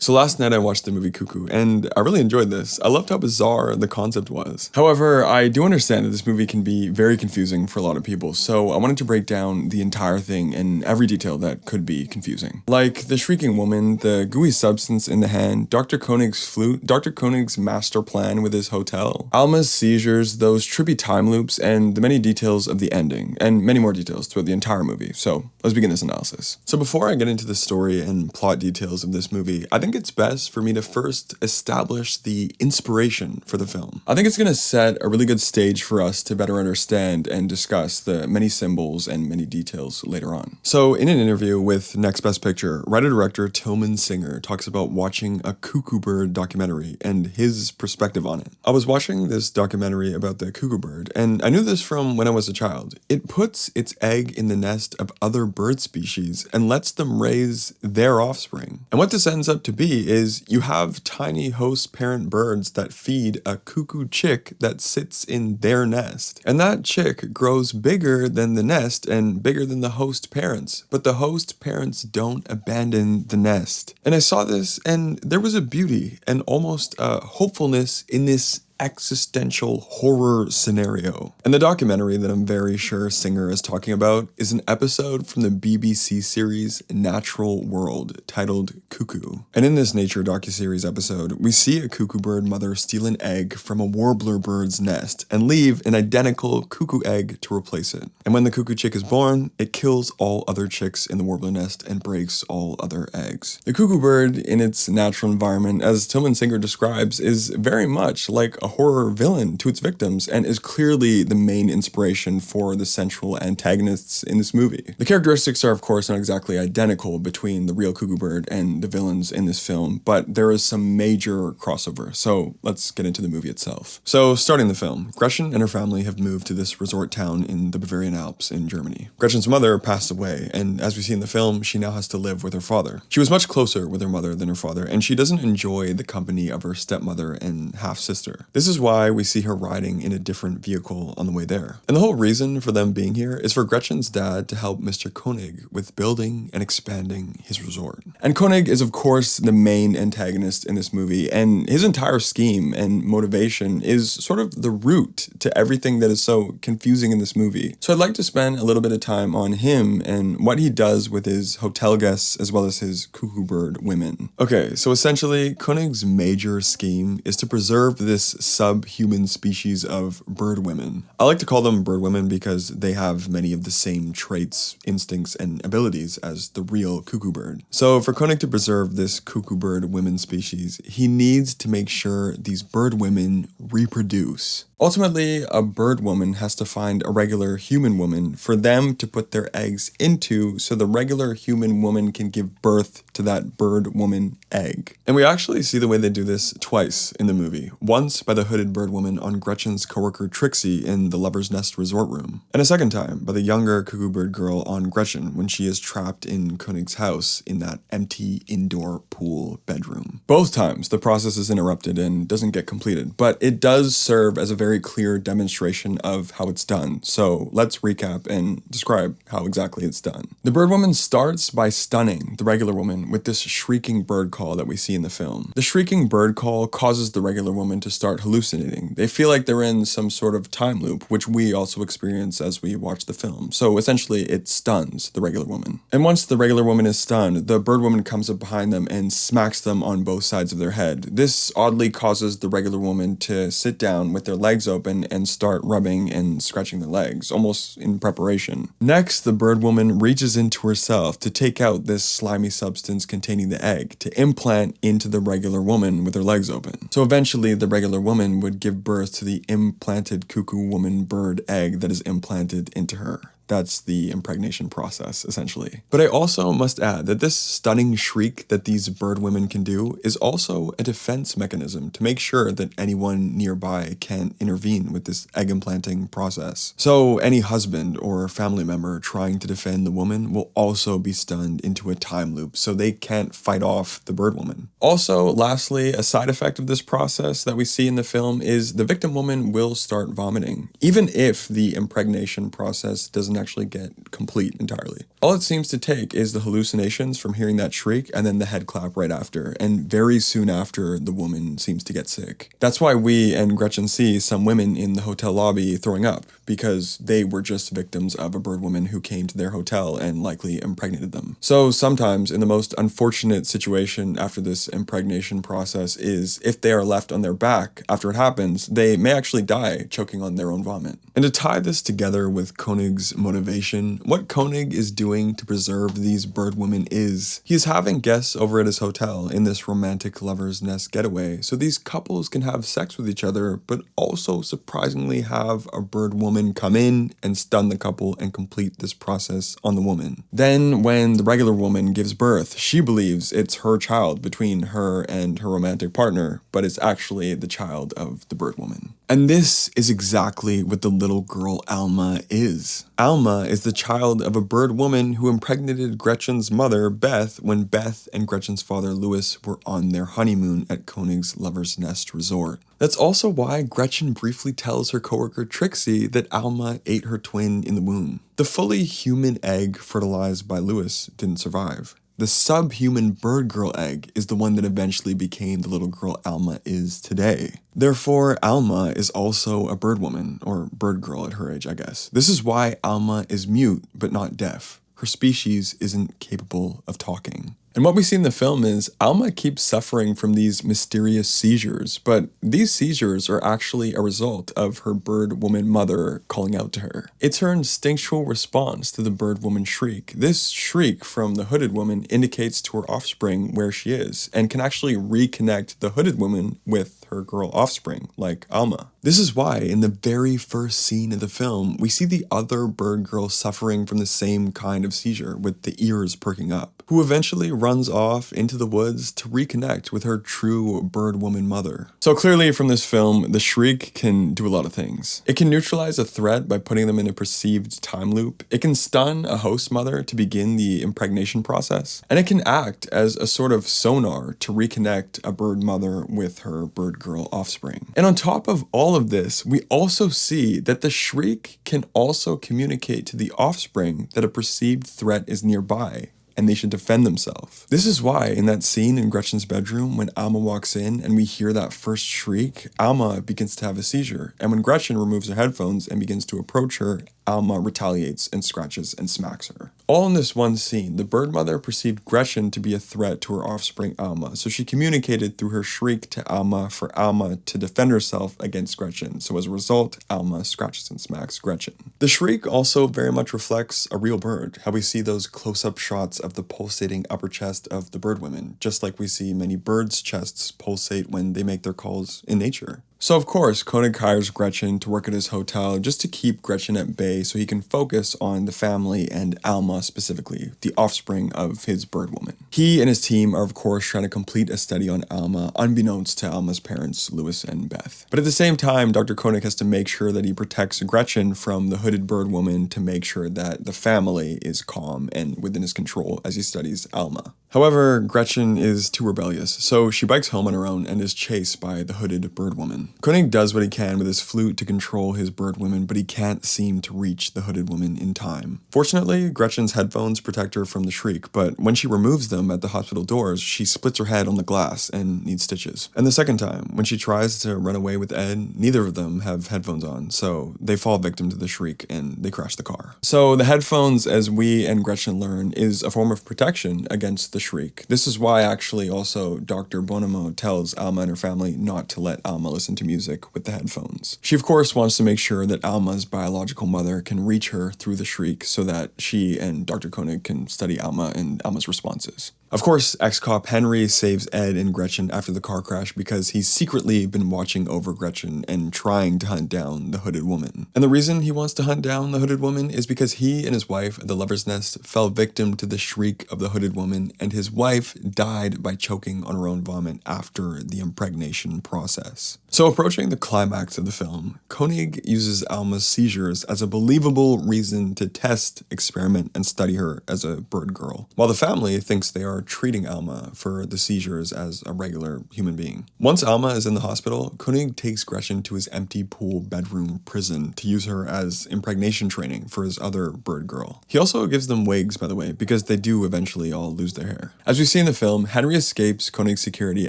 So last night I watched the movie Cuckoo, and I really enjoyed this. I loved how bizarre the concept was. However, I do understand that this movie can be very confusing for a lot of people, so I wanted to break down the entire thing and every detail that could be confusing. Like the shrieking woman, the gooey substance in the hand, Dr. Koenig's flute, Dr. Koenig's master plan with his hotel, Alma's seizures, those trippy time loops, and the many details of the ending, and many more details throughout the entire movie. So let's begin this analysis. So before I get into the story and plot details of this movie, I think it's best for me to first establish the inspiration for the film. I think it's going to set a really good stage for us to better understand and discuss the many symbols and many details later on. So in an interview with Next Best Picture, writer-director Tilman Singer talks about watching a cuckoo bird documentary and his perspective on it. I was watching this documentary about the cuckoo bird, and I knew this from when I was a child. It puts its egg in the nest of other bird species and lets them raise their offspring. And what this ends up to be is you have tiny host-parent birds that feed a cuckoo chick that sits in their nest. And that chick grows bigger than the nest and bigger than the host parents, but the host parents don't abandon the nest. And I saw this and there was a beauty and almost a hopefulness in this existential horror scenario. And the documentary that I'm very sure Singer is talking about is an episode from the BBC series Natural World titled Cuckoo. And in this nature docuseries episode, we see a cuckoo bird mother steal an egg from a warbler bird's nest and leave an identical cuckoo egg to replace it. And when the cuckoo chick is born, it kills all other chicks in the warbler nest and breaks all other eggs. The cuckoo bird in its natural environment, as Tilman Singer describes, is very much like a horror villain to its victims and is clearly the main inspiration for the central antagonists in this movie. The characteristics are of course not exactly identical between the real cuckoo bird and the villains in this film, but there is some major crossover, so let's get into the movie itself. So starting the film, Gretchen and her family have moved to this resort town in the Bavarian Alps in Germany. Gretchen's mother passed away, and as we see in the film, she now has to live with her father. She was much closer with her mother than her father, and she doesn't enjoy the company of her stepmother and half-sister. This is why we see her riding in a different vehicle on the way there. And the whole reason for them being here is for Gretchen's dad to help Mr. Koenig with building and expanding his resort. And Koenig is of course the main antagonist in this movie, and his entire scheme and motivation is sort of the root to everything that is so confusing in this movie. So I'd like to spend a little bit of time on him and what he does with his hotel guests as well as his cuckoo bird women. Okay, so essentially Koenig's major scheme is to preserve this subhuman species of bird women. I like to call them bird women because they have many of the same traits, instincts, and abilities as the real cuckoo bird. So for Koenig to preserve this cuckoo bird women species, he needs to make sure these bird women reproduce. Ultimately, a bird woman has to find a regular human woman for them to put their eggs into so the regular human woman can give birth to that bird woman egg. And we actually see the way they do this twice in the movie. Once by the hooded bird woman on Gretchen's coworker Trixie in the Lover's Nest resort room, and a second time by the younger cuckoo bird girl on Gretchen when she is trapped in Koenig's house in that empty indoor pool bedroom. Both times the process is interrupted and doesn't get completed, but it does serve as a very clear demonstration of how it's done. So let's recap and describe how exactly it's done. The bird woman starts by stunning the regular woman with this shrieking bird call that we see in the film. The shrieking bird call causes the regular woman to start hallucinating. They feel like they're in some sort of time loop, which we also experience as we watch the film. So essentially it stuns the regular woman. And once the regular woman is stunned, the bird woman comes up behind them and smacks them on both sides of their head. This oddly causes the regular woman to sit down with their legs open and start rubbing and scratching their legs, almost in preparation. Next, the bird woman reaches into herself to take out this slimy substance containing the egg to implant into the regular woman with her legs open. So eventually, the regular woman would give birth to the implanted cuckoo woman bird egg that is implanted into her. That's the impregnation process, essentially. But I also must add that this stunning shriek that these bird women can do is also a defense mechanism to make sure that anyone nearby can't intervene with this egg implanting process. So any husband or family member trying to defend the woman will also be stunned into a time loop, so they can't fight off the bird woman. Also, lastly, a side effect of this process that we see in the film is the victim woman will start vomiting, even if the impregnation process doesn't actually get complete entirely. All it seems to take is the hallucinations from hearing that shriek and then the head clap right after, and very soon after, the woman seems to get sick. That's why we and Gretchen see some women in the hotel lobby throwing up, because they were just victims of a bird woman who came to their hotel and likely impregnated them. So sometimes, in the most unfortunate situation after this impregnation process is, if they are left on their back after it happens, they may actually die choking on their own vomit. And to tie this together with Koenig's motivation, what Koenig is doing to preserve these bird women is, he is having guests over at his hotel in this romantic lover's nest getaway, so these couples can have sex with each other, but also surprisingly have a bird woman come in and stun the couple and complete this process on the woman. Then, when the regular woman gives birth, she believes it's her child between her and her romantic partner, but it's actually the child of the bird woman. And this is exactly what the little girl Alma is. Alma is the child of a bird woman who impregnated Gretchen's mother, Beth, when Beth and Gretchen's father, Louis, were on their honeymoon at Koenig's Lover's Nest Resort. That's also why Gretchen briefly tells her coworker Trixie that Alma ate her twin in the womb. The fully human egg fertilized by Louis didn't survive. The subhuman bird girl egg is the one that eventually became the little girl Alma is today. Therefore, Alma is also a bird woman, or bird girl at her age, I guess. This is why Alma is mute, but not deaf. Her species isn't capable of talking. And what we see in the film is Alma keeps suffering from these mysterious seizures, but these seizures are actually a result of her bird woman mother calling out to her. It's her instinctual response to the bird woman shriek. This shriek from the hooded woman indicates to her offspring where she is, and can actually reconnect the hooded woman with her girl offspring, like Alma. This is why in the very first scene of the film, we see the other bird girl suffering from the same kind of seizure, with the ears perking up, who eventually runs off into the woods to reconnect with her true bird woman mother. So clearly from this film, the shriek can do a lot of things. It can neutralize a threat by putting them in a perceived time loop. It can stun a host mother to begin the impregnation process. And it can act as a sort of sonar to reconnect a bird mother with her bird girl offspring. And on top of all of this, we also see that the shriek can also communicate to the offspring that a perceived threat is nearby, and they should defend themselves. This is why in that scene in Gretchen's bedroom, when Alma walks in and we hear that first shriek, Alma begins to have a seizure. And when Gretchen removes her headphones and begins to approach her, Alma retaliates and scratches and smacks her. All in this one scene, the bird mother perceived Gretchen to be a threat to her offspring Alma, so she communicated through her shriek to Alma for Alma to defend herself against Gretchen. So as a result, Alma scratches and smacks Gretchen. The shriek also very much reflects a real bird, how we see those close-up shots of the pulsating upper chest of the bird women, just like we see many birds' chests pulsate when they make their calls in nature. So of course, Koenig hires Gretchen to work at his hotel just to keep Gretchen at bay so he can focus on the family and Alma specifically, the offspring of his bird woman. He and his team are of course trying to complete a study on Alma, unbeknownst to Alma's parents, Louis and Beth. But at the same time, Dr. Koenig has to make sure that he protects Gretchen from the hooded bird woman to make sure that the family is calm and within his control as he studies Alma. However, Gretchen is too rebellious, so she bikes home on her own and is chased by the hooded bird woman. Koenig does what he can with his flute to control his bird women, but he can't seem to reach the hooded woman in time. Fortunately, Gretchen's headphones protect her from the shriek, but when she removes them at the hospital doors, she splits her head on the glass and needs stitches. And the second time, when she tries to run away with Ed, neither of them have headphones on, so they fall victim to the shriek and they crash the car. So the headphones, as we and Gretchen learn, is a form of protection against the shriek. This is why actually also Dr. Bonamo tells Alma and her family not to let Alma listen to music with the headphones. She of course wants to make sure that Alma's biological mother can reach her through the shriek so that she and Dr. Koenig can study Alma and Alma's responses. Of course, ex-cop Henry saves Ed and Gretchen after the car crash because he's secretly been watching over Gretchen and trying to hunt down the hooded woman. And the reason he wants to hunt down the hooded woman is because he and his wife at the Lover's Nest fell victim to the shriek of the hooded woman, and his wife died by choking on her own vomit after the impregnation process. So approaching the climax of the film, Koenig uses Alma's seizures as a believable reason to test, experiment, and study her as a bird girl, while the family thinks they are treating Alma for the seizures as a regular human being. Once Alma is in the hospital, Koenig takes Gretchen to his empty pool bedroom prison to use her as impregnation training for his other bird girl. He also gives them wigs, by the way, because they do eventually all lose their hair. As we see in the film, Henry escapes Koenig's security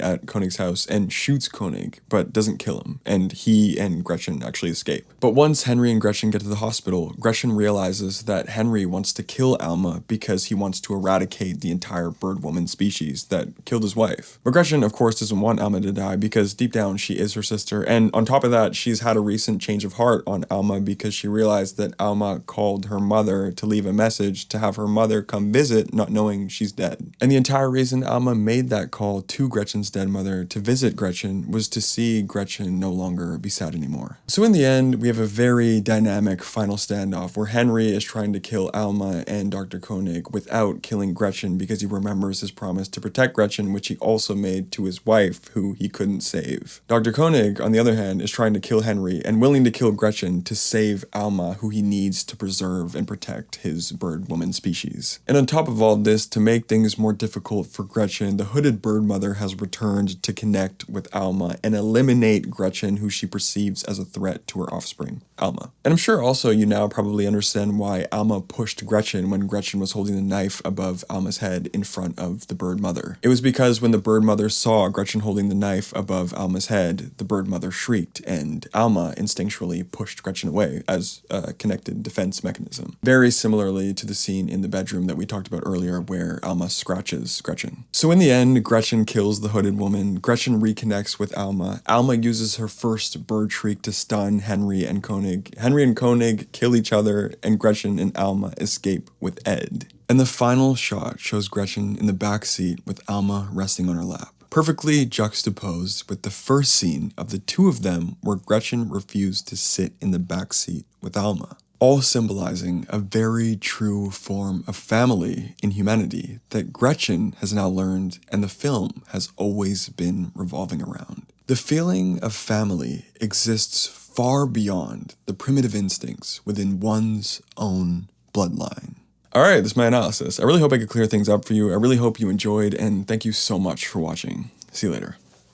at Koenig's house and shoots Koenig, but doesn't kill him, and he and Gretchen actually escape. But once Henry and Gretchen get to the hospital, Gretchen realizes that Henry wants to kill Alma because he wants to eradicate the entire bird woman species that killed his wife. But Gretchen, of course, doesn't want Alma to die because deep down she is her sister, and on top of that, she's had a recent change of heart on Alma because she realized that Alma called her mother to leave a message to have her mother come visit, not knowing she's dead. And the entire reason Alma made that call to Gretchen's dead mother to visit Gretchen was to see Gretchen no longer be sad anymore. So in the end, we have a very dynamic final standoff where Henry is trying to kill Alma and Dr. Koenig without killing Gretchen because he remembers his promise to protect Gretchen, which he also made to his wife, who he couldn't save. Dr. Koenig, on the other hand, is trying to kill Henry and willing to kill Gretchen to save Alma, who he needs to preserve and protect his bird woman species. And on top of all this, to make things more difficult for Gretchen, the hooded bird mother has returned to connect with Alma and eliminate Gretchen, who she perceives as a threat to her offspring, Alma. And I'm sure also you now probably understand why Alma pushed Gretchen when Gretchen was holding the knife above Alma's head in front of the bird mother. It was because when the bird mother saw Gretchen holding the knife above Alma's head, the bird mother shrieked, and Alma instinctually pushed Gretchen away as a connected defense mechanism. Very similarly to the scene in the bedroom that we talked about earlier where Alma scratches Gretchen. So in the end, Gretchen kills the hooded woman, Gretchen reconnects with Alma, Alma uses her first bird shriek to stun Henry and Koenig, Henry and Koenig kill each other, and Gretchen and Alma escape with Ed. And the final shot shows Gretchen in the back seat with Alma resting on her lap, perfectly juxtaposed with the first scene of the two of them where Gretchen refused to sit in the back seat with Alma, all symbolizing a very true form of family in humanity that Gretchen has now learned and the film has always been revolving around. The feeling of family exists far beyond the primitive instincts within one's own bloodline. Alright, this is my analysis. I really hope I could clear things up for you. I really hope you enjoyed, and thank you so much for watching. See you later.